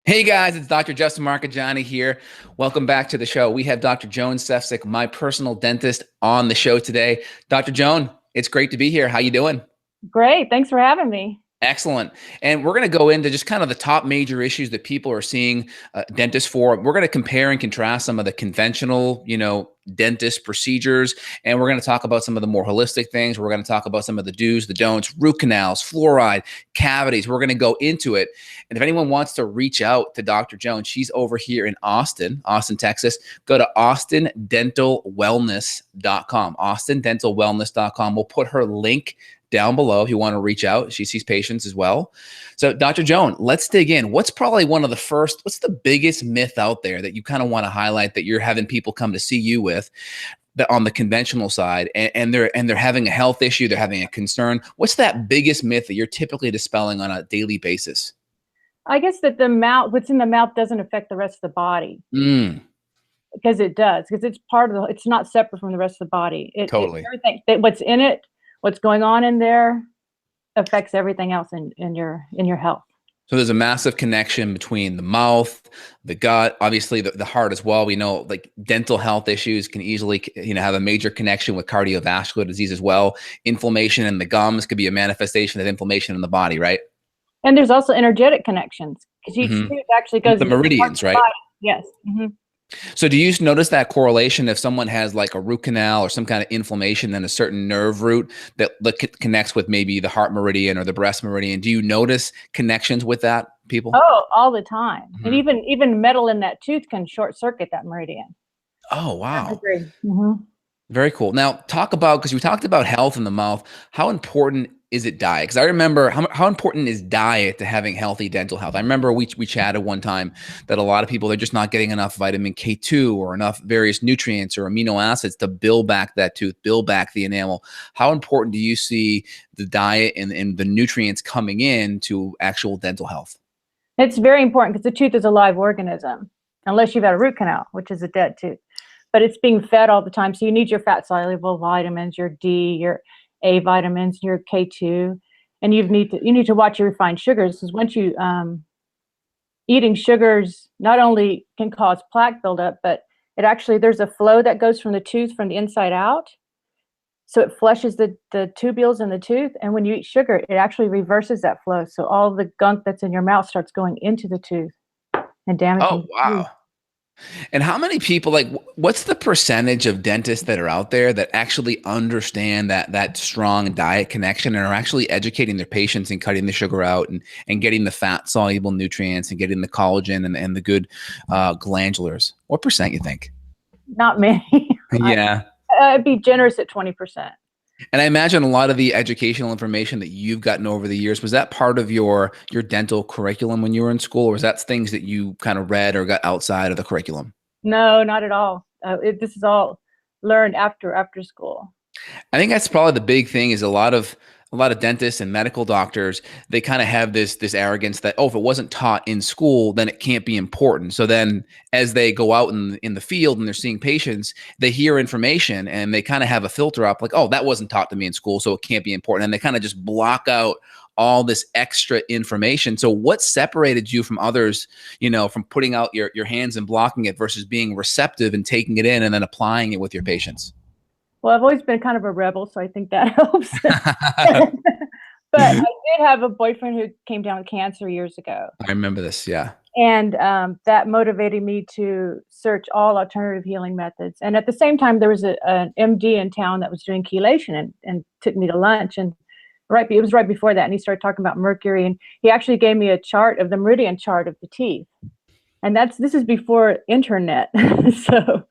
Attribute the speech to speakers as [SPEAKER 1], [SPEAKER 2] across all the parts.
[SPEAKER 1] Hey guys, it's Dr. Justin Marcagiani here. Welcome back to the show. We have Dr. Joan Sefcik, my personal dentist, on the show today. Dr. Joan, it's great to be here. How you doing?
[SPEAKER 2] Great. Thanks for having me.
[SPEAKER 1] Excellent. And we're going to go into just kind of the top major issues that people are seeing dentists for. We're going to compare and contrast some of the conventional, dentist procedures. And we're going to talk about some of the more holistic things. We're going to talk about some of the do's, the don'ts, root canals, fluoride, cavities. We're going to go into it. And if anyone wants to reach out to Dr. Jones, she's over here in Austin, Texas. Go to austindentalwellness.com, austindentalwellness.com. We'll put her link down below if you want to reach out. She sees patients as well. So Dr. Joan, let's dig in. What's the biggest myth out there that you kind of want to highlight that you're having people come to see you with that on the conventional side, and they're having a health issue, they're having a concern? What's that biggest myth that you're typically dispelling on a daily basis?
[SPEAKER 2] I guess that what's in the mouth doesn't affect the rest of the body. Because it does, because it's not separate from the rest of the body.
[SPEAKER 1] Totally.
[SPEAKER 2] Everything what's in it, what's going on in there affects everything else in your health.
[SPEAKER 1] So there's a massive connection between the mouth, the gut, obviously the heart as well. We know like dental health issues can easily, have a major connection with cardiovascular disease as well. Inflammation in the gums could be a manifestation of inflammation in the body, right?
[SPEAKER 2] And there's also energetic connections because each tooth actually goes
[SPEAKER 1] the meridians, right?
[SPEAKER 2] Yes.
[SPEAKER 1] So do you notice that correlation if someone has like a root canal or some kind of inflammation in a certain nerve root that connects with maybe the heart meridian or the breast meridian? Do you notice connections with that, people?
[SPEAKER 2] Oh, all the time. And even metal in that tooth can short circuit that meridian.
[SPEAKER 1] Oh, wow.
[SPEAKER 2] Mm-hmm.
[SPEAKER 1] Very cool. Now because we talked about health in the mouth, how important is it diet? Because I remember how important is diet to having healthy dental health? I remember we chatted one time that a lot of people, they're just not getting enough vitamin K2 or enough various nutrients or amino acids to build back that tooth, build back the enamel. How important do you see the diet and the nutrients coming in to actual dental health?
[SPEAKER 2] It's very important because the tooth is a live organism, unless you've had a root canal, which is a dead tooth. But it's being fed all the time. So you need your fat soluble vitamins, your D, your A vitamins, your K2, and you need to watch your refined sugars, because once you eating sugars not only can cause plaque buildup, but there's a flow that goes from the tooth from the inside out. So it flushes the tubules in the tooth, and when you eat sugar, it actually reverses that flow. So all the gunk that's in your mouth starts going into the tooth and damaging.
[SPEAKER 1] Oh, wow. And how many people, what's the percentage of dentists that are out there that actually understand that strong diet connection and are actually educating their patients and cutting the sugar out and getting the fat soluble nutrients and getting the collagen and the good glandulars? What percent you think?
[SPEAKER 2] Not many.
[SPEAKER 1] Yeah.
[SPEAKER 2] I'd be generous at 20%.
[SPEAKER 1] And I imagine a lot of the educational information that you've gotten over the years, was that part of your dental curriculum when you were in school, or was that things that you kind of read or got outside of the curriculum?
[SPEAKER 2] No, not at all. This is all learned after school.
[SPEAKER 1] I think that's probably the big thing is a lot of dentists and medical doctors, they kind of have this arrogance that, oh, if it wasn't taught in school, then it can't be important. So then as they go out in the field and they're seeing patients, they hear information and they kind of have a filter up like, oh, that wasn't taught to me in school, so it can't be important. And they kind of just block out all this extra information. So what separated you from others, from putting out your hands and blocking it versus being receptive and taking it in and then applying it with your patients?
[SPEAKER 2] Well, I've always been kind of a rebel, so I think that helps. But I did have a boyfriend who came down with cancer years ago.
[SPEAKER 1] I remember this, yeah.
[SPEAKER 2] And that motivated me to search all alternative healing methods. And at the same time, there was an MD in town that was doing chelation and took me to lunch. And it was right before that, and he started talking about mercury. And he actually gave me a chart of the meridian chart of the teeth. And this is before internet. So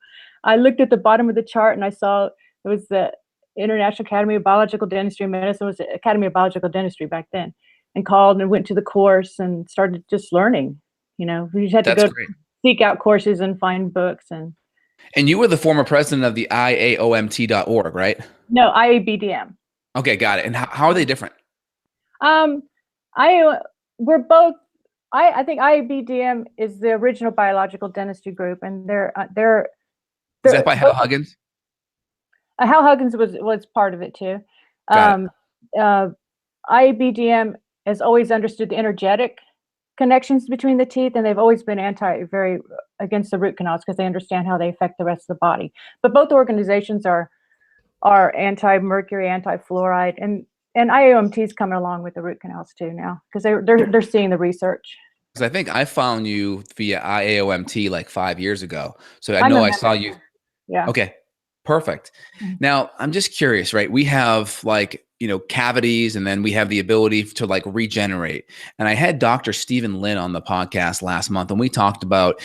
[SPEAKER 2] I looked at the bottom of the chart and I saw it was the International Academy of Biological Dentistry and Medicine. It was the Academy of Biological Dentistry back then, and called and went to the course and started just learning. We just had to go seek out courses and find books. And
[SPEAKER 1] you were the former president of the IAOMT.org, right?
[SPEAKER 2] No, IABDM.
[SPEAKER 1] Okay, got it. And how are they different?
[SPEAKER 2] We're both. I think IABDM is the original biological dentistry group, and they're
[SPEAKER 1] is that by Hal Huggins?
[SPEAKER 2] Hal Huggins was part of it too. IABDM has always understood the energetic connections between the teeth, and they've always been very against the root canals because they understand how they affect the rest of the body. But both organizations are anti-mercury, anti-fluoride, and IOMT is coming along with the root canals too now because they're seeing the research.
[SPEAKER 1] Because I think I found you via IAOMT like 5 years ago. So I
[SPEAKER 2] I'm
[SPEAKER 1] know
[SPEAKER 2] a
[SPEAKER 1] I saw
[SPEAKER 2] member.
[SPEAKER 1] you.
[SPEAKER 2] Yeah.
[SPEAKER 1] Okay, perfect.
[SPEAKER 2] Mhm.
[SPEAKER 1] Now I'm just curious, right? We have like, cavities, and then we have the ability to like regenerate. And I had Dr. Stephen Lin on the podcast last month, and we talked about,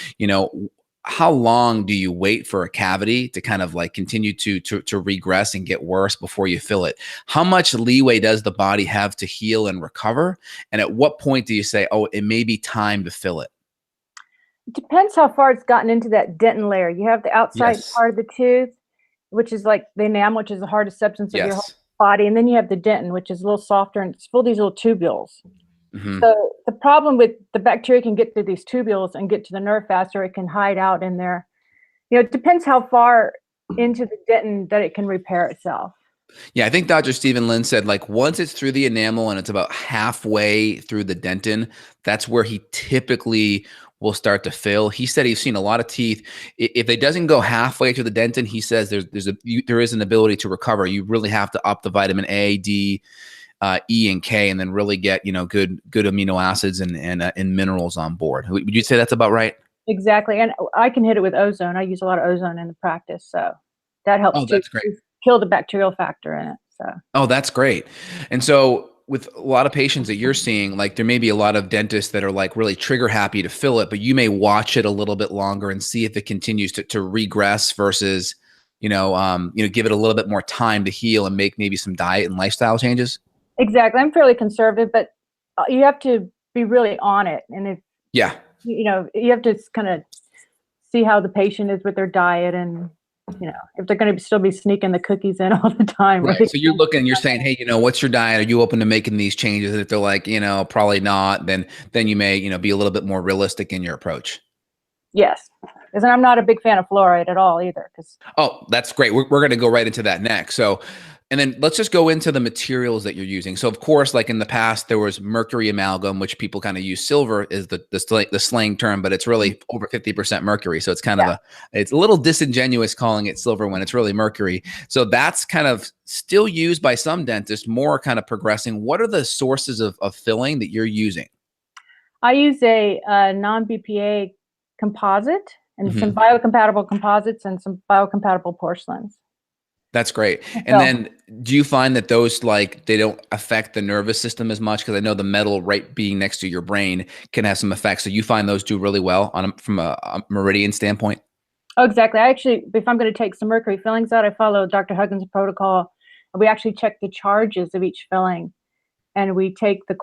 [SPEAKER 1] how long do you wait for a cavity to kind of like continue to regress and get worse before you fill it? How much leeway does the body have to heal and recover? And at what point do you say, oh, it may be time to fill it?
[SPEAKER 2] It depends how far it's gotten into that dentin layer. You have the outside
[SPEAKER 1] Yes.
[SPEAKER 2] part of the tooth, which is like the enamel, which is the hardest substance of your whole
[SPEAKER 1] Yes.
[SPEAKER 2] body, and then you have the dentin, which is a little softer, and it's full of these little tubules.
[SPEAKER 1] Hmm.
[SPEAKER 2] So the problem with the bacteria can get through these tubules and get to the nerve faster. It can hide out in there. It depends how far into the dentin that it can repair itself.
[SPEAKER 1] Yeah, I think Dr. Stephen Lin said like once it's through the enamel and it's about halfway through the dentin, that's where he typically will start to fill. He said he's seen a lot of teeth. If it doesn't go halfway through the dentin, he says there is an ability to recover. You really have to up the vitamin A, D, E, and K, and then really get good amino acids and minerals on board. Would you say that's about right?
[SPEAKER 2] Exactly, and I can hit it with ozone. I use a lot of ozone in the practice, so that helps
[SPEAKER 1] Oh,
[SPEAKER 2] to
[SPEAKER 1] that's great.
[SPEAKER 2] kill the bacterial factor in it. So
[SPEAKER 1] Oh, that's great. And so with a lot of patients that you're seeing, like there may be a lot of dentists that are like really trigger happy to fill it, but you may watch it a little bit longer and see if it continues to regress versus, give it a little bit more time to heal and make maybe some diet and lifestyle changes.
[SPEAKER 2] exactly, I'm fairly conservative, but you have to be really on it, and if
[SPEAKER 1] Yeah.
[SPEAKER 2] you have to kind of see how the patient is with their diet, and if they're going to still be sneaking the cookies in all the time,
[SPEAKER 1] Right.
[SPEAKER 2] right?
[SPEAKER 1] So you're looking, you're saying, hey, what's your diet? Are you open to making these changes? And if they're like, probably not, then you may, be a little bit more realistic in your approach.
[SPEAKER 2] Yes, because I'm not a big fan of fluoride at all either. Because
[SPEAKER 1] Oh, that's great. We're going to go right into that next. So, and then let's just go into the materials that you're using. So, of course, like in the past, there was mercury amalgam, which people kind of use silver is the slang term, but it's really over 50% mercury. So it's kind of it's a little disingenuous calling it silver when it's really mercury. So that's kind of still used by some dentists, more kind of progressing. What are the sources of filling that you're using?
[SPEAKER 2] I use a non-BPA composite and some
[SPEAKER 1] Mhm.
[SPEAKER 2] biocompatible composites and some biocompatible porcelains.
[SPEAKER 1] That's great. And
[SPEAKER 2] So
[SPEAKER 1] then do you find that those like they don't affect the nervous system as much? Because I know the metal right being next to your brain can have some effects. So you find those do really well from a meridian standpoint?
[SPEAKER 2] Oh, exactly. I actually, if I'm going to take some mercury fillings out, I follow Dr. Huggins' protocol. We actually check the charges of each filling, and we take the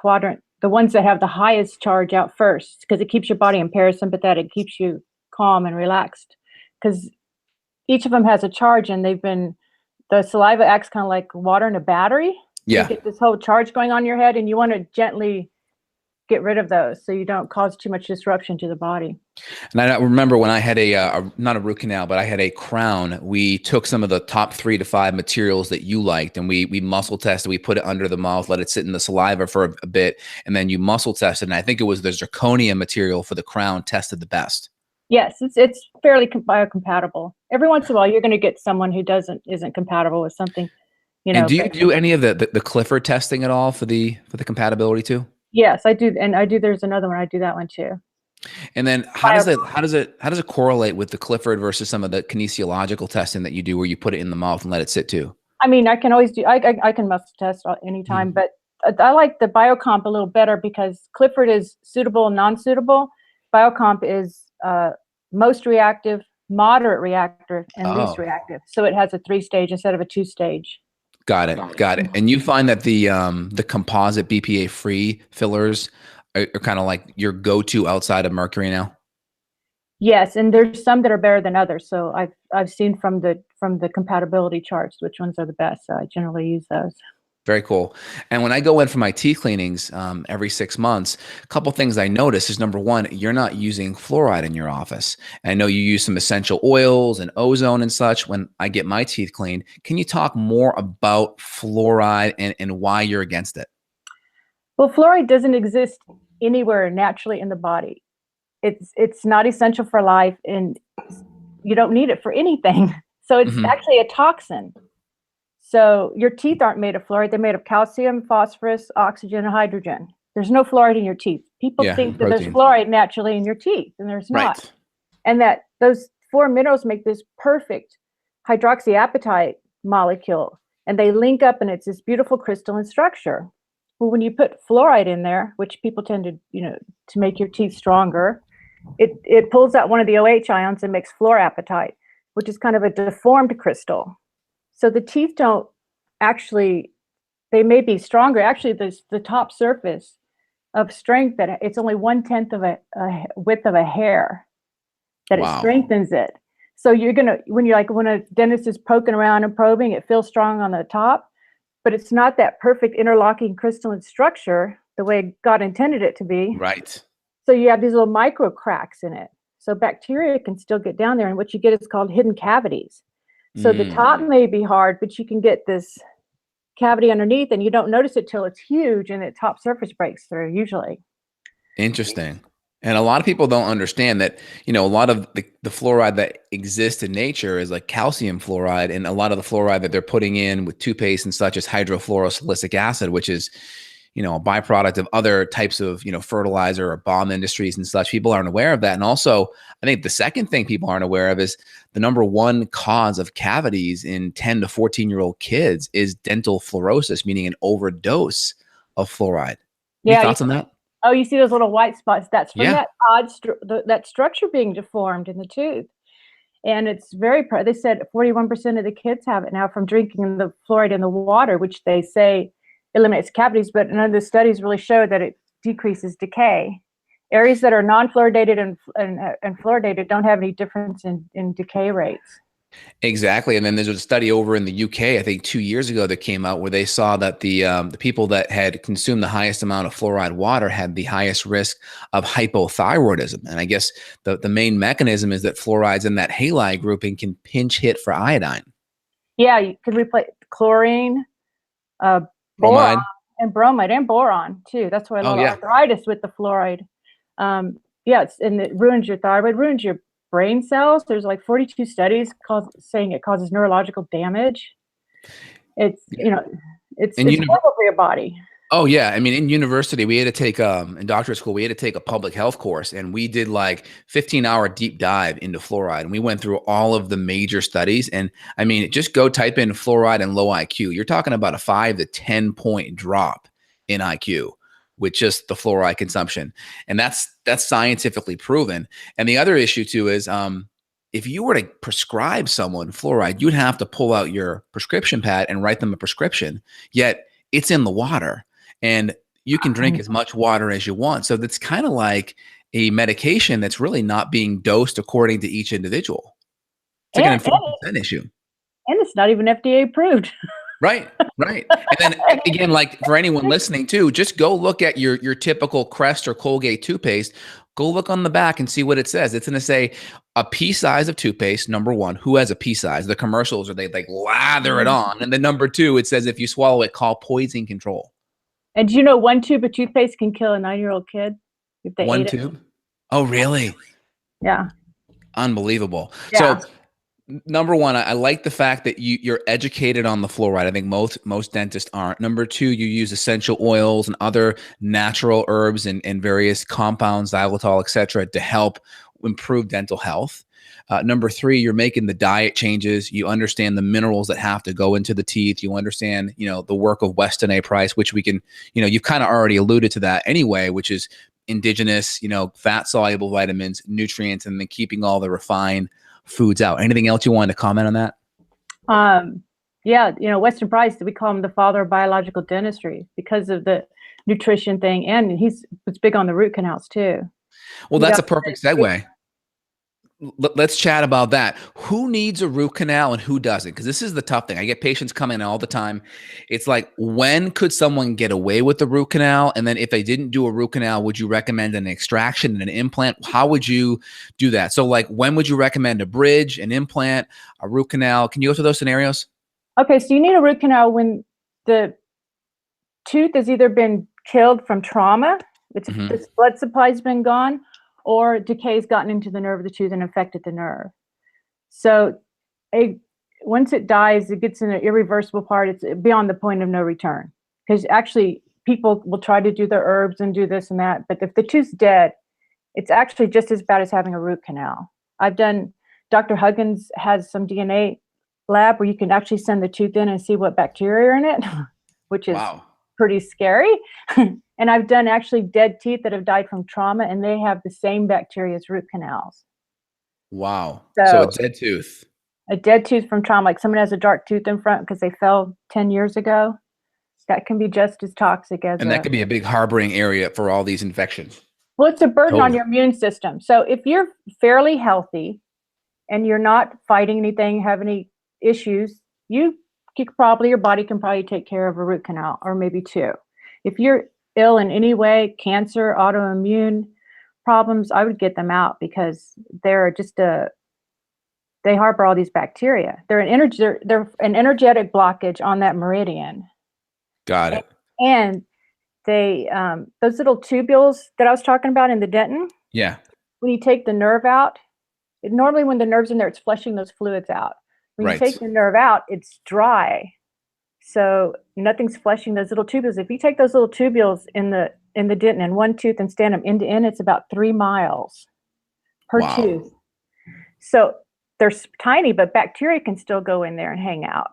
[SPEAKER 2] ones that have the highest charge out first, because it keeps your body in parasympathetic, keeps you calm and relaxed. Because each of them has a charge, and the saliva acts kind of like water in a battery. You
[SPEAKER 1] Yeah.
[SPEAKER 2] get this whole charge going on in your head, and you want to gently get rid of those so you don't cause too much disruption to the body.
[SPEAKER 1] And I remember when I had not a root canal, but I had a crown, we took some of the top 3 to 5 materials that you liked and we muscle tested, we put it under the mouth, let it sit in the saliva for a bit, and then you muscle tested. And I think it was the zirconia material for the crown tested the best.
[SPEAKER 2] Yes, it's fairly biocompatible. Every once in a while, you're going to get someone who isn't compatible with something,
[SPEAKER 1] And do you
[SPEAKER 2] but
[SPEAKER 1] do any of the Clifford testing at all for the compatibility too?
[SPEAKER 2] yes, I do, and I do. There's another one. I do that one too.
[SPEAKER 1] And then
[SPEAKER 2] Bio-
[SPEAKER 1] how does it correlate with the Clifford versus some of the kinesiological testing that you do where you put it in the mouth and let it sit too?
[SPEAKER 2] I mean, I can always do. I can muscle test anytime,
[SPEAKER 1] Mhm.
[SPEAKER 2] but I like the Biocomp a little better because Clifford is suitable and non-suitable. Biocomp is most reactive, moderate reactive, and least
[SPEAKER 1] Oh,
[SPEAKER 2] reactive. So it has a 3-stage instead of a 2-stage.
[SPEAKER 1] got it. Got it. And you find that the composite BPA free fillers are kind of like your go-to outside of mercury now?
[SPEAKER 2] Yes, and there's some that are better than others. So I've seen from the compatibility charts which ones are the best. So I generally use those.
[SPEAKER 1] Very cool. And when I go in for my teeth cleanings every 6 months, a couple things I notice is number one, you're not using fluoride in your office. And I know you use some essential oils and ozone and such when I get my teeth cleaned. Can you talk more about fluoride and why you're against it?
[SPEAKER 2] Well, fluoride doesn't exist anywhere naturally in the body. It's not essential for life, and you don't need it for anything. So it's actually a toxin. So your teeth aren't made of fluoride. They're made of calcium, phosphorus, oxygen, and hydrogen. There's no fluoride in your teeth. People think that there's fluoride naturally in your teeth, and there's not.
[SPEAKER 1] Right.
[SPEAKER 2] And that those 4 minerals make this perfect hydroxyapatite molecule, and they link up, and it's this beautiful crystalline structure. Well, when you put fluoride in there, which people tend to, to make your teeth stronger, it pulls out one of the OH ions and makes fluorapatite, which is kind of a deformed crystal. So the teeth don't actually, they may be stronger. Actually, the top surface of strength, that it's only 1/10 of a width of a hair, that it strengthens it. So when a dentist is poking around and probing, it feels strong on the top, but it's not that perfect interlocking crystalline structure the way God intended it to be.
[SPEAKER 1] Right.
[SPEAKER 2] So you have these little micro cracks in it. So bacteria can still get down there, and what you get is called hidden cavities. So the top may be hard, but you can get this cavity underneath, and you don't notice it till it's huge and the top surface breaks through usually.
[SPEAKER 1] Interesting. And a lot of people don't understand that, a lot of the fluoride that exists in nature is like calcium fluoride, and a lot of the fluoride that they're putting in with toothpaste and such is hydrofluorosilicic acid, which is, a byproduct of other types of, fertilizer or bomb industries and such. People aren't aware of that. And also, I think the second thing people aren't aware of is the number one cause of cavities in 10 to 14-year-old kids is dental fluorosis, meaning an overdose of fluoride. Any thoughts on that?
[SPEAKER 2] Oh, you see those little white spots? That's from that odd that structure being deformed in the tooth. And it's they said 41% of the kids have it now from drinking the fluoride in the water, which they say eliminates cavities, but none of the studies really show that it decreases decay. Areas that are non-fluoridated and fluoridated don't have any difference in decay rates.
[SPEAKER 1] Exactly. And then there's a study over in the UK, I think 2 years ago, that came out where they saw that the people that had consumed the highest amount of fluoride water had the highest risk of hypothyroidism. And I guess the main mechanism is that fluorides in that halide grouping can pinch hit for iodine. Yeah,
[SPEAKER 2] you could replace chlorine,
[SPEAKER 1] bromide,
[SPEAKER 2] and bromide, and boron too. That's why a lot of arthritis with the fluoride. And it ruins your thyroid, ruins your brain cells. There's like 42 studies saying it causes neurological damage. It's horrible for your body.
[SPEAKER 1] Oh yeah. I mean, in university, we had to take, in doctorate school, we had to take a public health course, and we did like 15-hour deep dive into fluoride. And we went through all of the major studies. And I mean, just go type in fluoride and low IQ. You're talking about a 5 to 10 point drop in IQ with just the fluoride consumption. And that's scientifically proven. And the other issue too is, if you were to prescribe someone fluoride, you'd have to pull out your prescription pad and write them a prescription, yet it's in the water. And you can drink as much water as you want. So that's kind of like a medication that's really not being dosed according to each individual. It's like an informed consent issue.
[SPEAKER 2] And it's not even FDA approved.
[SPEAKER 1] Right. And then again, like for anyone listening too, just go look at your typical Crest or Colgate toothpaste. Go look on the back and see what it says. It's going to say a pea size of toothpaste, number one. Who has a pea size? The commercials, or they like lather it on. And then number two, it says if you swallow it, call poison control.
[SPEAKER 2] And do you know 1 tube of toothpaste can kill a 9-year-old kid if they ate it?
[SPEAKER 1] 1 tube? Oh, really?
[SPEAKER 2] Yeah.
[SPEAKER 1] Unbelievable. Yeah. So number one, I like the fact that you're educated on the fluoride. I think most dentists aren't. Number two, you use essential oils and other natural herbs and various compounds, xylitol, et cetera, to help improve dental health. Number three, you're making the diet changes. You understand the minerals that have to go into the teeth. You understand, the work of Weston A. Price, which we can, you've kind of already alluded to that anyway, which is indigenous, fat soluble vitamins, nutrients, and then keeping all the refined foods out. Anything else you wanted to comment on that?
[SPEAKER 2] Weston Price, we call him the father of biological dentistry because of the nutrition thing, and he's big on the root canals too.
[SPEAKER 1] Well, that's a perfect segue. Let's chat about that. Who needs a root canal and who doesn't? Because this is the tough thing. I get patients coming in all the time. It's like, when could someone get away with the root canal? And then if they didn't do a root canal, would you recommend an extraction and an implant? How would you do that? So like, when would you recommend a bridge, an implant, a root canal? Can you go through those scenarios?
[SPEAKER 2] Okay, so you need a root canal when the tooth has either been killed from trauma, It's
[SPEAKER 1] Mhm.
[SPEAKER 2] this blood supply's been gone, or decay's gotten into the nerve of the tooth and infected the nerve. So once it dies, it gets in an irreversible part. It's beyond the point of no return. Because actually, people will try to do their herbs and do this and that, but if the tooth's dead, it's actually just as bad as having a root canal. Dr. Huggins has some DNA lab where you can actually send the tooth in and see what bacteria are in it, which is
[SPEAKER 1] Wow.
[SPEAKER 2] pretty scary. And I've done actually dead teeth that have died from trauma, and they have the same bacteria as root canals.
[SPEAKER 1] Wow. So a
[SPEAKER 2] So
[SPEAKER 1] dead tooth.
[SPEAKER 2] a dead tooth from trauma, like someone has a dark tooth in front because they fell 10 years ago, that can be just as toxic as
[SPEAKER 1] And that could be a big harboring area for all these infections.
[SPEAKER 2] well, it's a burden on
[SPEAKER 1] Totally.
[SPEAKER 2] your immune system. So if you're fairly healthy and you're not fighting anything, have any issues, your body can probably take care of a root canal or maybe two. If you're ill in any way, cancer, autoimmune problems, I would get them out because they're just they harbor all these bacteria. They're an energetic blockage on that meridian.
[SPEAKER 1] Got it.
[SPEAKER 2] And they those little tubules that I was talking about in the dentin,
[SPEAKER 1] Yeah.
[SPEAKER 2] when you take the nerve out, normally when the nerve's in there, it's flushing those fluids out. When you
[SPEAKER 1] Right.
[SPEAKER 2] take the nerve out, it's dry. So nothing's flushing those little tubules. If you take those little tubules in the dentin in one tooth and stand them end to end, it's about 3 miles per
[SPEAKER 1] Wow.
[SPEAKER 2] tooth. So they're tiny, but bacteria can still go in there and hang out.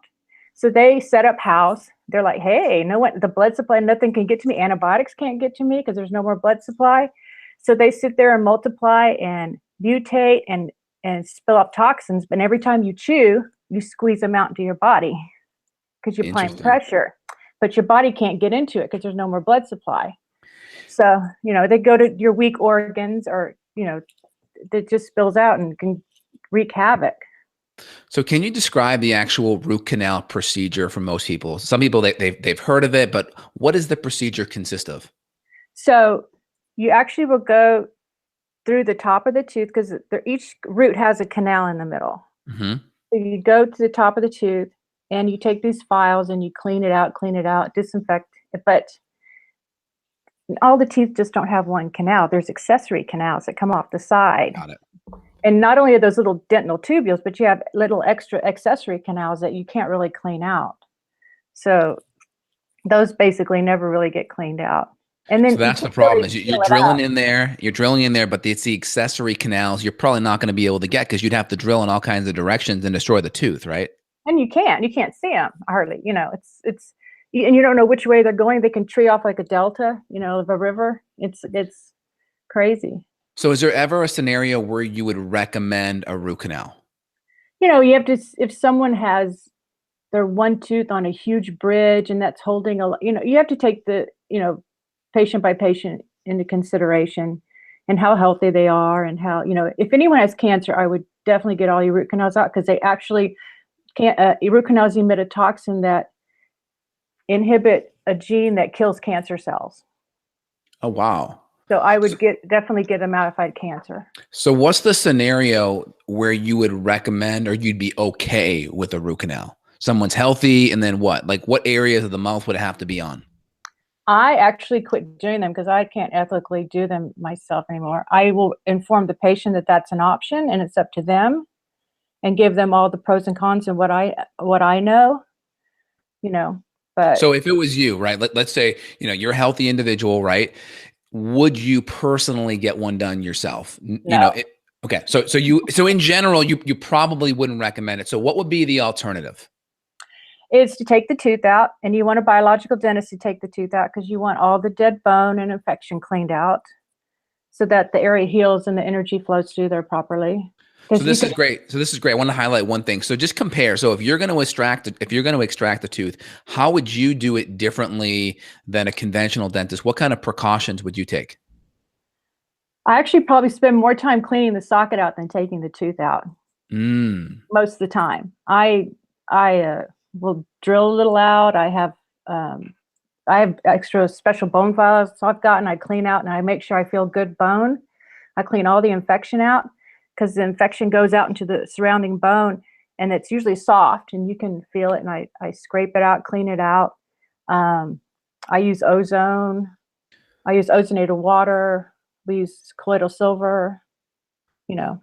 [SPEAKER 2] So they set up house. They're like, hey, the blood supply, nothing can get to me. Antibiotics can't get to me because there's no more blood supply. So they sit there and multiply and mutate and spill up toxins. But every time you chew, you squeeze them out into your body because you're applying pressure. But your body can't get into it because there's no more blood supply. So, they go to your weak organs or, it just spills out and can wreak havoc.
[SPEAKER 1] So can you describe the actual root canal procedure for most people? Some people, they've heard of it, but what does the procedure consist of?
[SPEAKER 2] So you actually will go through the top of the tooth because each root has a canal in the middle.
[SPEAKER 1] Mm-hmm.
[SPEAKER 2] So you go to the top of the tooth and you take these files and you clean it out, disinfect it. But all the teeth just don't have one canal. There's accessory canals that come off the side.
[SPEAKER 1] Got it.
[SPEAKER 2] And not only are those little dentinal tubules, but you have little extra accessory canals that you can't really clean out. So those basically never really get cleaned out. And then
[SPEAKER 1] so that's the problem is you're drilling in there, but it's the accessory canals you're probably not going to be able to get because you'd have to drill in all kinds of directions and destroy the tooth, right?
[SPEAKER 2] And you can't see them hardly. It's and you don't know which way they're going. They can tree off like a delta, of a river. It's crazy.
[SPEAKER 1] So is there ever a scenario where you would recommend a root canal?
[SPEAKER 2] You have to, if someone has their one tooth on a huge bridge and that's holding you have to take the, patient by patient into consideration and how healthy they are and how, if anyone has cancer, I would definitely get all your root canals out because they actually root canals emit a toxin that inhibit a gene that kills cancer cells.
[SPEAKER 1] Oh, wow.
[SPEAKER 2] So I would definitely get them out if I had cancer.
[SPEAKER 1] So what's the scenario where you would recommend or you'd be okay with a root canal? Someone's healthy and then what? Like what areas of the mouth would it have to be on?
[SPEAKER 2] I actually quit doing them because I can't ethically do them myself anymore. I will inform the patient that that's an option and it's up to them and give them all the pros and cons and what I know, but.
[SPEAKER 1] So if it was you, right, let's say, you're a healthy individual, right? Would you personally get one done yourself?
[SPEAKER 2] No.
[SPEAKER 1] Okay. So in general, you probably wouldn't recommend it. So what would be the alternative?
[SPEAKER 2] Is to take the tooth out, and you want a biological dentist to take the tooth out because you want all the dead bone and infection cleaned out so that the area heals and the energy flows through there properly.
[SPEAKER 1] So this is great. I want to highlight one thing. So just compare. So if you're going to extract the tooth, how would you do it differently than a conventional dentist? What kind of precautions would you take?
[SPEAKER 2] I actually probably spend more time cleaning the socket out than taking the tooth out. Most of the time. I will drill a little out. I have extra special bone files I've gotten. I clean out and I make sure I feel good bone. I clean all the infection out because the infection goes out into the surrounding bone and it's usually soft and you can feel it. And I scrape it out, clean it out. I use ozone. I use ozonated water. We use colloidal silver, you know.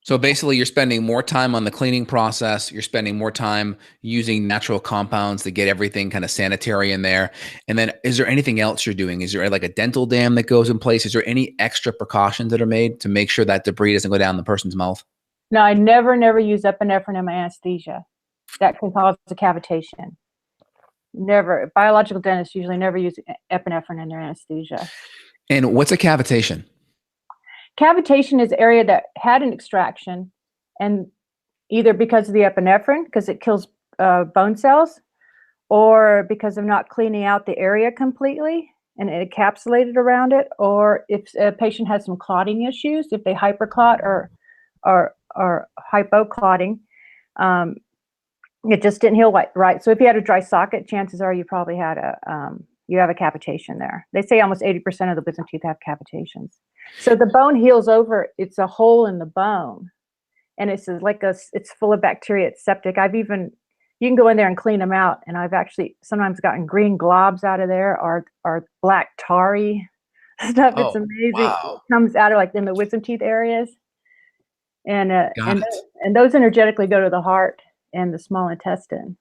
[SPEAKER 1] So basically, you're spending more time on the cleaning process. You're spending more time using natural compounds to get everything kind of sanitary in there. And then is there anything else you're doing? Is there like a dental dam that goes in place? Is there any extra precautions that are made to make sure that debris doesn't go down the person's mouth?
[SPEAKER 2] No, I never use epinephrine in my anesthesia. That can cause a cavitation. Never. Biological dentists usually never use epinephrine in their anesthesia.
[SPEAKER 1] And what's a cavitation?
[SPEAKER 2] Cavitation is an area that had an extraction, and either because of the epinephrine, because it kills bone cells, or because of not cleaning out the area completely and it encapsulated around it, or if a patient has some clotting issues, if they hyperclot or hypoclotting, it just didn't heal right. So if you had a dry socket, chances are you probably had you have a cavitation there. They say almost 80% of the wisdom teeth have cavitations. So the bone heals over. It's a hole in the bone, and it's full of bacteria. It's septic. You can go in there and clean them out, and I've actually sometimes gotten green globs out of there, or black tarry stuff. It's amazing.
[SPEAKER 1] Wow.
[SPEAKER 2] It comes out of like in the wisdom teeth areas, and those energetically go to the heart and the small intestine.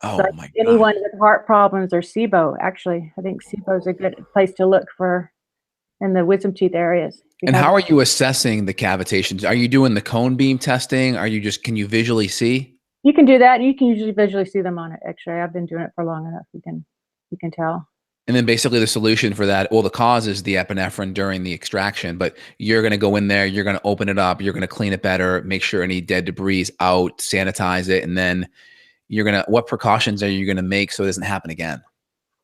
[SPEAKER 1] Oh
[SPEAKER 2] So
[SPEAKER 1] my God.
[SPEAKER 2] anyone with heart problems or SIBO, actually, I think SIBO is a good place to look for in the wisdom teeth areas.
[SPEAKER 1] And how are you assessing the cavitations? Are you doing the cone beam testing? Can you visually see?
[SPEAKER 2] You can do that. You can usually visually see them on an X-ray. I've been doing it for long enough. You can tell.
[SPEAKER 1] And then basically the solution for that, well, the cause is the epinephrine during the extraction, but you're going to go in there, you're going to open it up, you're going to clean it better, make sure any dead debris is out, sanitize it, and then what precautions are you going to make so it doesn't happen again?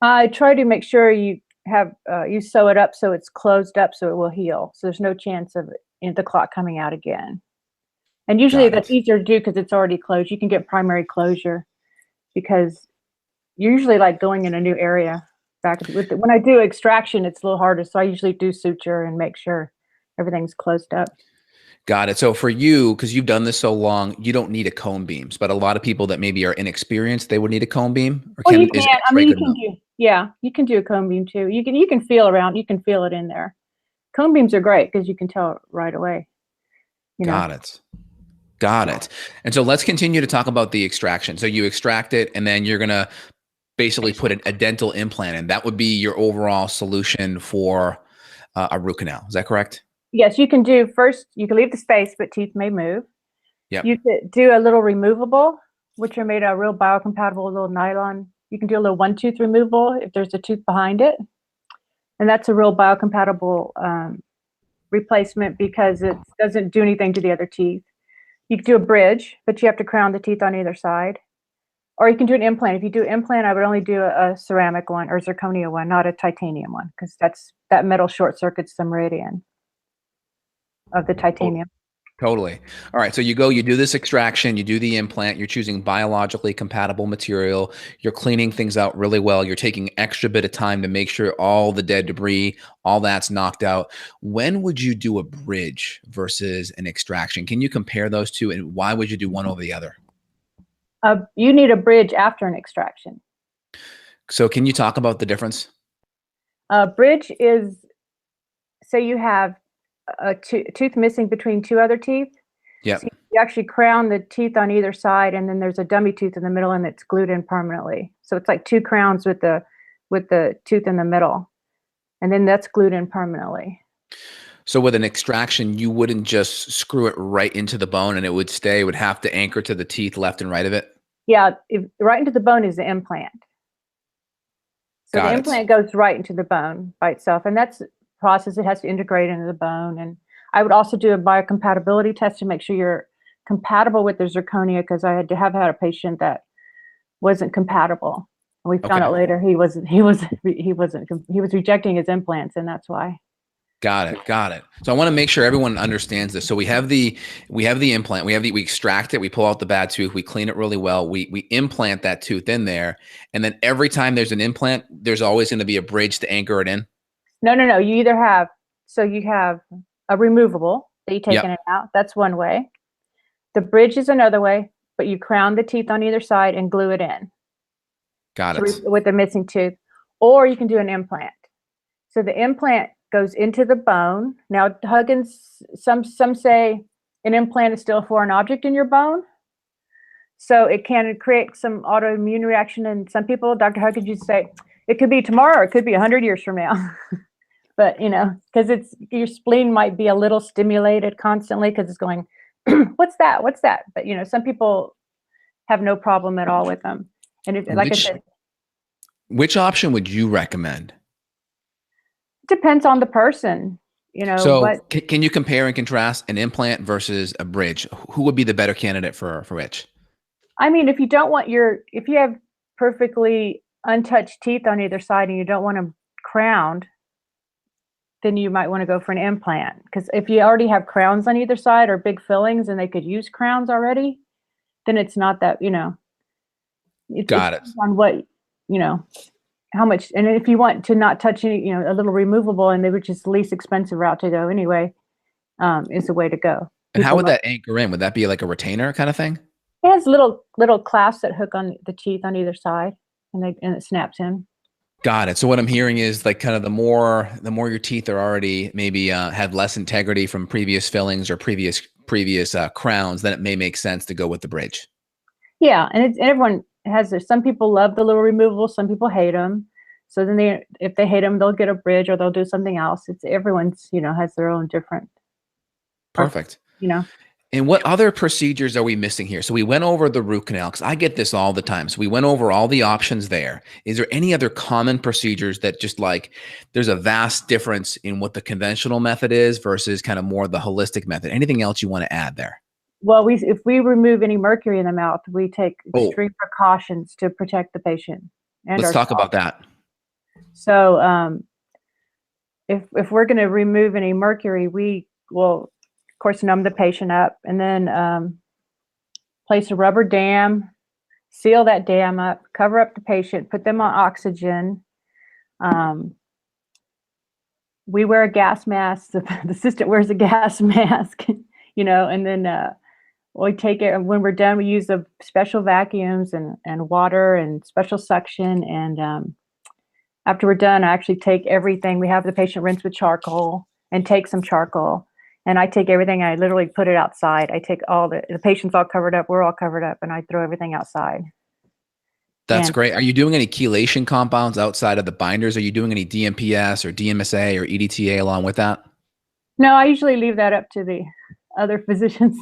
[SPEAKER 2] I try to make sure you sew it up so it's closed up so it will heal. So there's no chance of the clot coming out again. And usually that's easier to do because it's already closed. You can get primary closure because usually like going in a new area. When I do extraction, it's a little harder. So I usually do suture and make sure everything's closed up.
[SPEAKER 1] Got it. So for you, because you've done this so long, you don't need a cone beams, but a lot of people that maybe are inexperienced, they would need a cone beam. Or
[SPEAKER 2] you can. I mean, you can do a cone beam too. You can feel around. You can feel it in there. Cone beams are great because you can tell right away.
[SPEAKER 1] Got it. And so let's continue to talk about the extraction. So you extract it, and then you're going to basically put a dental implant in. That would be your overall solution for a root canal. Is that correct?
[SPEAKER 2] Yes, you can do first. You can leave the space, but teeth may move.
[SPEAKER 1] Yep.
[SPEAKER 2] You could do a little removable, which are made out of real biocompatible little nylon. You can do a little 1-tooth removal if there's a tooth behind it. And that's a real biocompatible replacement because it doesn't do anything to the other teeth. You could do a bridge, but you have to crown the teeth on either side. Or you can do an implant. If you do implant, I would only do a ceramic one or zirconia one, not a titanium one, because that metal short circuits the meridian of the titanium.
[SPEAKER 1] Totally. All right. So you do this extraction, you do the implant, you're choosing biologically compatible material, you're cleaning things out really well, you're taking extra bit of time to make sure all the dead debris, all that's knocked out. When would you do a bridge versus an extraction? Can you compare those two, and why would you do one over the other?
[SPEAKER 2] You need a bridge after an extraction.
[SPEAKER 1] So can you talk about the difference?
[SPEAKER 2] A bridge is, say you have a tooth missing between two other teeth.
[SPEAKER 1] Yeah.
[SPEAKER 2] So you actually crown the teeth on either side, and then there's a dummy tooth in the middle, and it's glued in permanently. So it's like two crowns with the tooth in the middle, and then that's glued in permanently.
[SPEAKER 1] So with an extraction, you wouldn't just screw it right into the bone and it would stay. It would have to anchor to the teeth left and right of it. Yeah,
[SPEAKER 2] right into the bone is the implant. So the implant goes right into the bone by itself, and that's process. It has to integrate into the bone. And I would also do a biocompatibility test to make sure you're compatible with the zirconia, because I had had a patient that wasn't compatible. And we found out later he was rejecting his implants, and that's why.
[SPEAKER 1] Got it. So I want to make sure everyone understands this. So we have the implant, we extract it, we pull out the bad tooth, we clean it really well, we implant that tooth in there, and then every time there's an implant, there's always going to be a bridge to anchor it in. No.
[SPEAKER 2] You either have a removable that you take in and out. That's one way. The bridge is another way, but you crown the teeth on either side and glue it in.
[SPEAKER 1] Got it.
[SPEAKER 2] With the missing tooth. Or you can do an implant. So the implant goes into the bone. Now, Huggins, some say an implant is still a foreign object in your bone. So it can create some autoimmune reaction in some people. Dr. Huggins used to say, it could be tomorrow, it could be 100 years from now. But, you know, because your spleen might be a little stimulated constantly because it's going, what's that? What's that? But, you know, some people have no problem at all with them. And if, like I said,
[SPEAKER 1] which option would you recommend?
[SPEAKER 2] It depends on the person, you know.
[SPEAKER 1] So can you compare and contrast an implant versus a bridge? Who would be the better candidate for which?
[SPEAKER 2] I mean, if you don't want if you have perfectly untouched teeth on either side and you don't want them crowned, then you might want to go for an implant. Because if you already have crowns on either side or big fillings and they could use crowns already, then it's not that, you know.
[SPEAKER 1] Got it.
[SPEAKER 2] On what, you know, how much, and if you want to not touch any, you know, a little removable, and which is the least expensive route to go anyway, is the way to go.
[SPEAKER 1] And how would that anchor in? Would that be like a retainer kind of thing?
[SPEAKER 2] It has little clasps that hook on the teeth on either side, and it snaps in.
[SPEAKER 1] Got it. So what I'm hearing is like kind of the more your teeth are already maybe have less integrity from previous fillings or previous crowns, then it may make sense to go with the bridge.
[SPEAKER 2] Yeah, and everyone has their. Some people love the little removable. Some people hate them. So then if they hate them, they'll get a bridge or they'll do something else. It's everyone's, you know, has their own different.
[SPEAKER 1] Perfect.
[SPEAKER 2] You know.
[SPEAKER 1] And what other procedures are we missing here? So we went over the root canal, because I get this all the time. So we went over all the options there. Is there any other common procedures that just like there's a vast difference in what the conventional method is versus kind of more the holistic method? Anything else you want to add there?
[SPEAKER 2] Well, if we remove any mercury in the mouth, we take extreme precautions to protect the patient. And
[SPEAKER 1] let's talk about that.
[SPEAKER 2] So if we're going to remove any mercury, we will, of course, numb the patient up and then place a rubber dam, seal that dam up, cover up the patient, put them on oxygen. We wear a gas mask. The assistant wears a gas mask, you know, and then we take it. When we're done, we use the special vacuums and water and special suction. And after we're done, I actually take everything. We have the patient rinse with charcoal and take some charcoal. And I take everything, I literally put it outside. I take all the patient's all covered up, we're all covered up, and I throw everything outside.
[SPEAKER 1] That's great. Are you doing any chelation compounds outside of the binders? Are you doing any DMPS or DMSA or EDTA along with that?
[SPEAKER 2] No, I usually leave that up to the other physicians.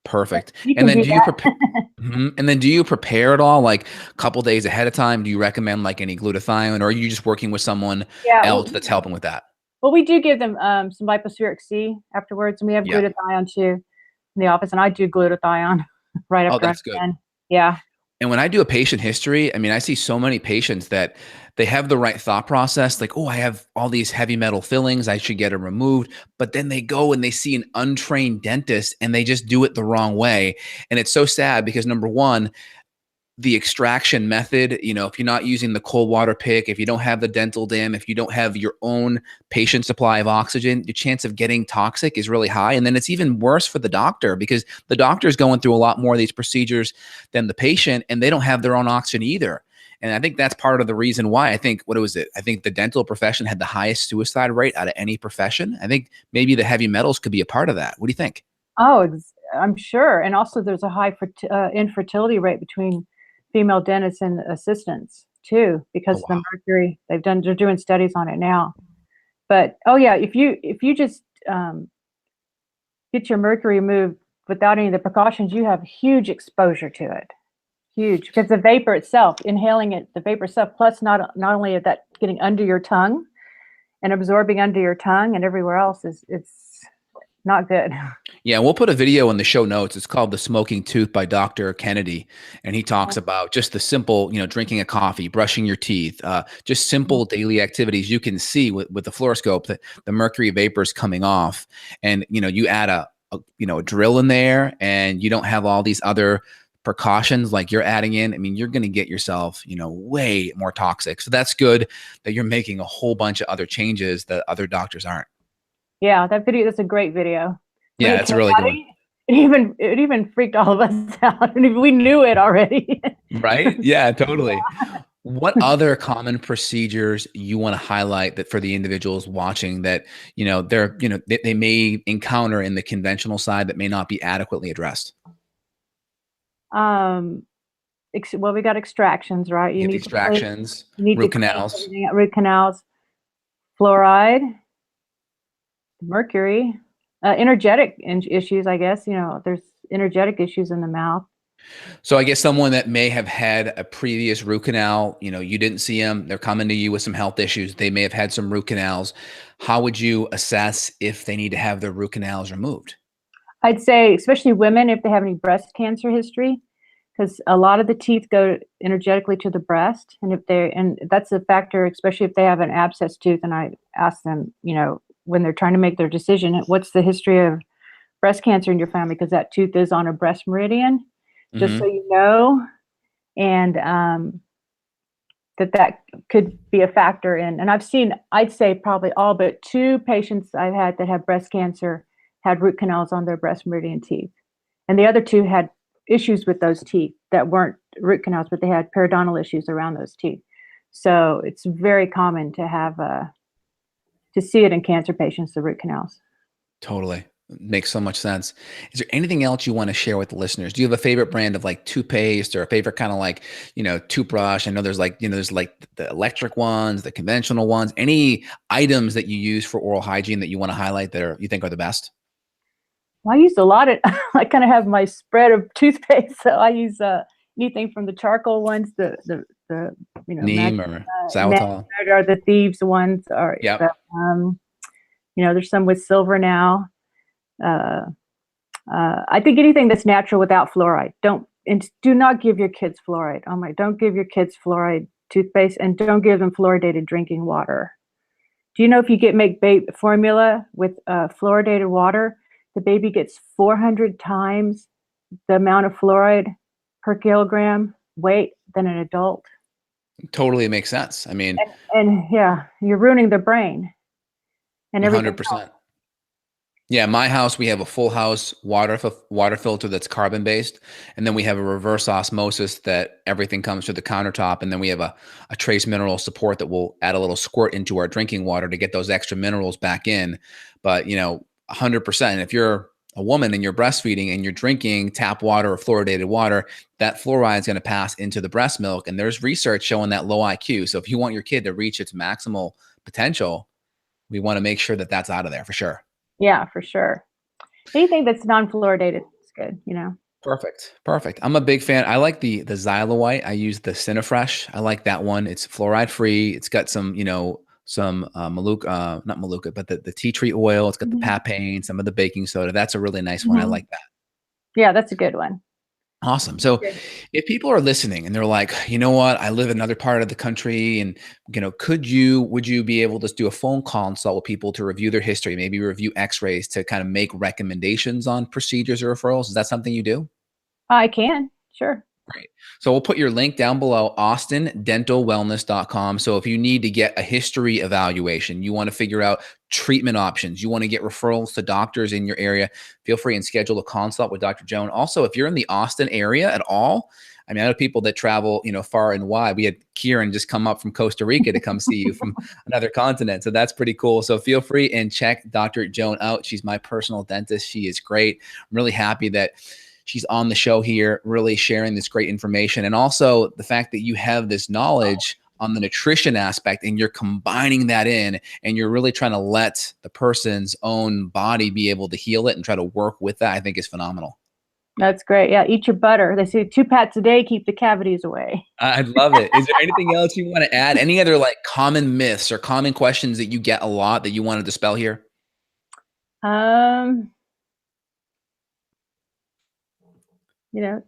[SPEAKER 1] Perfect. And then do you prepare it all like a couple days ahead of time? Do you recommend like any glutathione, or are you just working with someone else that's helping with that?
[SPEAKER 2] Well, we do give them some lipospheric C afterwards, and we have glutathione too in the office, and I do glutathione right after.
[SPEAKER 1] Oh, that's good.
[SPEAKER 2] Yeah.
[SPEAKER 1] And when I do a patient history, I mean, I see so many patients that they have the right thought process, like, oh, I have all these heavy metal fillings, I should get them removed. But then they go and they see an untrained dentist and they just do it the wrong way. And it's so sad because number one, the extraction method, you know, if you're not using the cold water pick, if you don't have the dental dam, if you don't have your own patient supply of oxygen, your chance of getting toxic is really high. And then it's even worse for the doctor because the doctor is going through a lot more of these procedures than the patient, and they don't have their own oxygen either. And I think that's part of the reason why I think, I think the dental profession had the highest suicide rate out of any profession. I think maybe the heavy metals could be a part of that. What do you think? Oh,
[SPEAKER 2] I'm sure. And also there's a high infertility rate between female dentists and assistants too, because of the mercury. They're doing studies on it now. But if you just get your mercury removed without any of the precautions, you have huge exposure to it. Huge, because the vapor itself, inhaling it, the vapor itself, plus not only that getting under your tongue and absorbing under your tongue and everywhere else it's not good.
[SPEAKER 1] Yeah, we'll put a video in the show notes. It's called The Smoking Tooth by Dr. Kennedy. And he talks about just the simple, drinking a coffee, brushing your teeth, just simple daily activities. You can see with the fluoroscope that the mercury vapor is coming off. And, you add a drill in there and you don't have all these other precautions like you're adding in. I mean, you're going to get yourself, way more toxic. So that's good that you're making a whole bunch of other changes that other doctors aren't.
[SPEAKER 2] Yeah, that's a great video.
[SPEAKER 1] Yeah, it's a really good one.
[SPEAKER 2] It even freaked all of us out. And we knew it already.
[SPEAKER 1] Right? Yeah, totally. What other common procedures you want to highlight that for the individuals watching that, they may encounter in the conventional side that may not be adequately addressed?
[SPEAKER 2] Um, well, we got extractions, right?
[SPEAKER 1] You have extractions,
[SPEAKER 2] You need to
[SPEAKER 1] root
[SPEAKER 2] cleanse
[SPEAKER 1] canals.
[SPEAKER 2] everything out, root canals, fluoride, mercury, energetic issues, I guess. There's energetic issues in the mouth.
[SPEAKER 1] So I guess someone that may have had a previous root canal, you didn't see them, they're coming to you with some health issues. They may have had some root canals. How would you assess if they need to have their root canals removed?
[SPEAKER 2] I'd say, especially women, if they have any breast cancer history, because a lot of the teeth go energetically to the breast, and that's a factor, especially if they have an abscess tooth. And I ask them, when they're trying to make their decision, what's the history of breast cancer in your family? Because that tooth is on a breast meridian, just so
[SPEAKER 1] Mm-hmm.
[SPEAKER 2] you know, and that could be a factor in. And I'd say probably all but 2 patients I've had that have breast cancer had root canals on their breast meridian teeth. And the other 2 had issues with those teeth that weren't root canals, but they had periodontal issues around those teeth. So it's very common to see it in cancer patients, the root canals.
[SPEAKER 1] Totally. Makes so much sense. Is there anything else you want to share with the listeners? Do you have a favorite brand of like toothpaste or a favorite kind of like, toothbrush? I know there's like, there's like the electric ones, the conventional ones. Any items that you use for oral hygiene that you want to highlight that you think are the best?
[SPEAKER 2] Well, I use a lot of, I kind of have my spread of toothpaste. So I use anything from the charcoal ones,
[SPEAKER 1] Neem or
[SPEAKER 2] magic
[SPEAKER 1] xylitol?
[SPEAKER 2] or the thieves ones, or
[SPEAKER 1] Yep.
[SPEAKER 2] there's some with silver now. Uh, I think anything that's natural without fluoride. Do not give your kids fluoride. Don't give your kids fluoride toothpaste, and don't give them fluoridated drinking water. Do you know if you make baby formula with fluoridated water, the baby gets 400 times the amount of fluoride per kilogram weight than an adult?
[SPEAKER 1] Totally makes sense. I mean,
[SPEAKER 2] And yeah, you're ruining the brain and everything else.
[SPEAKER 1] 100%. Yeah, my house, we have a full house water filter that's carbon based, and then we have a reverse osmosis that everything comes to the countertop, and then we have a trace mineral support that will add a little squirt into our drinking water to get those extra minerals back in. But 100%. If you're a woman and you're breastfeeding and you're drinking tap water or fluoridated water, that fluoride is going to pass into the breast milk, and there's research showing that low IQ. So if you want your kid to reach its maximal potential, we want to make sure that that's out of there for sure.
[SPEAKER 2] Yeah, for sure. Anything that's non-fluoridated is good,
[SPEAKER 1] Perfect. Perfect. I'm a big fan. I like the Xylowhite. I use the Cinefresh. I like that one. It's fluoride free. It's got some, some Maluka, not Maluka, but the tea tree oil. It's got the
[SPEAKER 2] Mhm.
[SPEAKER 1] papain, some of the baking soda. That's a really nice one. I
[SPEAKER 2] Mhm.
[SPEAKER 1] like that.
[SPEAKER 2] Yeah, that's a good one.
[SPEAKER 1] Awesome. So
[SPEAKER 2] Good.
[SPEAKER 1] if people are listening and they're like, you know what, I live in another part of the country and, would you be able to do a phone consult with people to review their history, maybe review x-rays to kind of make recommendations on procedures or referrals? Is that something you do?
[SPEAKER 2] I can, sure.
[SPEAKER 1] Great. So we'll put your link down below, austindentalwellness.com. So if you need to get a history evaluation, you want to figure out treatment options, you want to get referrals to doctors in your area, feel free and schedule a consult with Dr. Joan. Also, if you're in the Austin area at all, I mean, I know people that travel, far and wide. We had Kieran just come up from Costa Rica to come see you from another continent. So that's pretty cool. So feel free and check Dr. Joan out. She's my personal dentist. She is great. I'm really happy that she's on the show here, really sharing this great information. And also the fact that you have this knowledge on the nutrition aspect and you're combining that in and you're really trying to let the person's own body be able to heal it and try to work with that, I think is phenomenal.
[SPEAKER 2] That's great. Yeah, eat your butter. They say 2 pats a day keep the cavities away.
[SPEAKER 1] I love it. Is there anything else you want to add? Any other like common myths or common questions that you get a lot that you want to dispel here?
[SPEAKER 2] Um,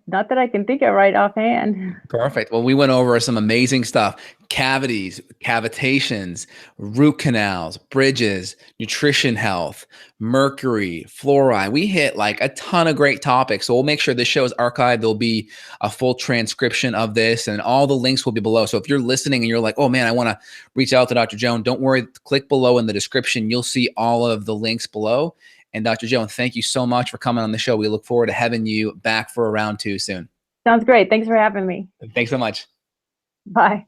[SPEAKER 2] not that I can think of right offhand.
[SPEAKER 1] Perfect. Well, we went over some amazing stuff: cavities, cavitations, root canals, bridges, nutrition health, mercury, fluoride. We hit like a ton of great topics. So we'll make sure this show is archived. There'll be a full transcription of this and all the links will be below. So if you're listening and you're like, oh man, I want to reach out to Dr. Joan, don't worry. Click below in the description. You'll see all of the links below. And Dr. Joan, thank you so much for coming on the show. We look forward to having you back for a round 2 soon.
[SPEAKER 2] Sounds great. Thanks for having me.
[SPEAKER 1] Thanks so much.
[SPEAKER 2] Bye.